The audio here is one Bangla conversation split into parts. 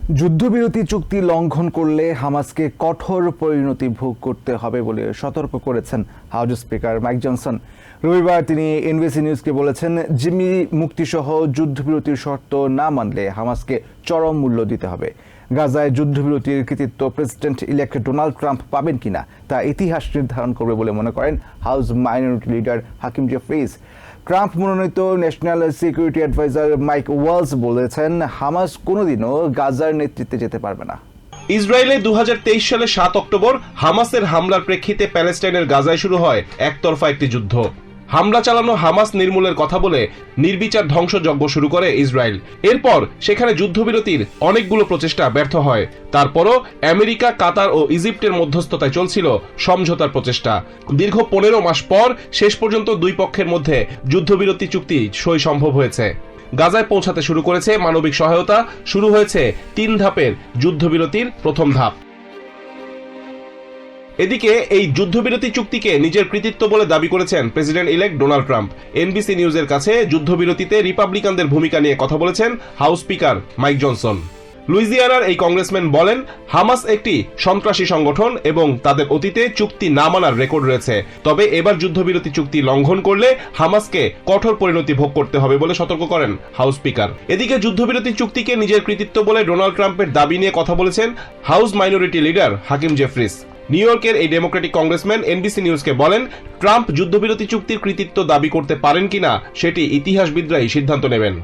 যুদ্ধবিরতি চুক্তি লঙ্ঘন করলে হামাসকে কঠোর পরিণতি ভোগ করতে হবে বলে সতর্ক করেছেন হাউস স্পিকার মাইক জনসন। রবিবার তিনি এনবিসি নিউজকে বলেছেন, জিম্মি মুক্তিসহ যুদ্ধবিরতির শর্ত না মানলে হামাসকে চরম মূল্য দিতে হবে। গাজায় যুদ্ধবিরতির কৃতিত্ব প্রেসিডেন্ট ইলেক্ট ডোনাল্ড ট্রাম্প পাবেন কিনা তা ইতিহাস নির্ধারণ করবে বলে মনে করেন house minority leader Hakeem Jeffries. Trump মনোনীত national security adviser Mike Waltz বলেছেন, হামাস কোনোদিনও গাজার নেতৃত্বে যেতে পারবে না। ইসরায়েলে 2023 সালে 7 অক্টোবর হামাসের হামলার প্রেক্ষিতে প্যালেস্টাইনের গাজায় শুরু হয় একতরফা একটি যুদ্ধ। হামলা চালানো হামাস নির্মূলের কথা বলে নির্বিচার ধ্বংসযজ্ঞ শুরু করে ইসরায়েল। এরপর সেখানে যুদ্ধবিরতির অনেকগুলো প্রচেষ্টা ব্যর্থ হয়। তারপরও আমেরিকা, কাতার ও ইজিপ্টের মধ্যস্থতায় চলছিল সমঝোতার প্রচেষ্টা। দীর্ঘ 15 মাস পর শেষ পর্যন্ত দুই পক্ষের মধ্যে যুদ্ধবিরতি চুক্তি সই সম্ভব হয়েছে। গাজায় পৌঁছাতে শুরু করেছে মানবিক সহায়তা। শুরু হয়েছে 3 ধাপের যুদ্ধবিরতির প্রথম ধাপ। এদিকে এই যুদ্ধবিরতি চুক্তিকে নিজের কৃতিত্ব বলে দাবি করেছেন president elect Donald Trump. NBC নিউজের কাছে যুদ্ধবিরতিতে রিপাবলিকানদের ভূমিকা নিয়ে কথা বলেছেন হাউস স্পিকার মাইক জনসন। লুইজিয়ানার এই কংগ্রেসম্যান বলেন, হামাস একটি সন্ত্রাসী সংগঠন এবং তাদের অতীতে চুক্তি না মানার রেকর্ড রয়েছে। তবে এবার যুদ্ধবিরতি চুক্তি লঙ্ঘন করলে হামাসকে কঠোর পরিণতি ভোগ করতে হবে বলে সতর্ক করেন হাউস স্পিকার। এদিকে যুদ্ধবিরতি চুক্তিকে নিজের কৃতিত্ব বলে ডোনাল্ড ট্রাম্পের দাবি নিয়ে কথা বলেছেন house minority leader Hakeem Jefferies. New ইয়র্কের এই ডেমোক্রেটিক কংগ্রেসম্যান এনবিসি নিউজকে বলেন, ট্রাম্প যুদ্ধবিরতি চুক্তির কৃতিত্ব দাবি করতে পারেন কিনা সেটি ইতিহাসবিদরাই সিদ্ধান্ত নেবেন।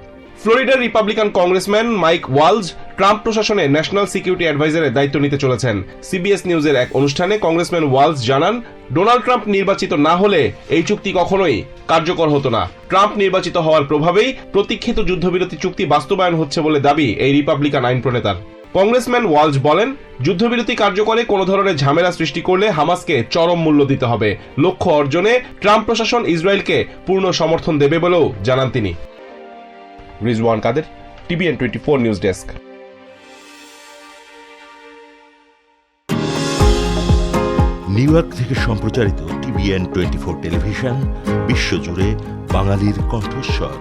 ফ্লোরিডার Republican congressman Mike Waltz Trump প্রশাসনে ন্যাশনাল সিকিউরিটি অ্যাডভাইজারের দায়িত্ব নিতে চলেছেন। সিবিএস নিউজের এক অনুষ্ঠানে কংগ্রেসম্যান ওয়ালজ জানান, ডোনাল্ড ট্রাম্প নির্বাচিত না হলে এই চুক্তি কখনোই কার্যকর হতো না। ট্রাম্প নির্বাচিত হওয়ার প্রভাবেই প্রতীক্ষিত যুদ্ধবিরতি চুক্তি বাস্তবায়ন হচ্ছে বলে দাবি এই রিপাবলিকান আইন প্রণেতার। কংগ্রেসম্যান ওয়ালজ বলেন, যুদ্ধবিরতি কার্যকরে কোনো ধরনের ঝামেলা সৃষ্টি করলে হামাসকে চরম মূল্য দিতে হবে। লক্ষ্য অর্জনে ট্রাম্প প্রশাসন ইসরায়েলকে পূর্ণ সমর্থন দেবে বলেও জানান তিনি। Rizwan Qader, TVN 24 news desk. New York থেকে সম্প্রচারিত টিভিএন 24 টেলিভিশন বিশ্বজুড়ে বাঙালির কণ্ঠস্বর।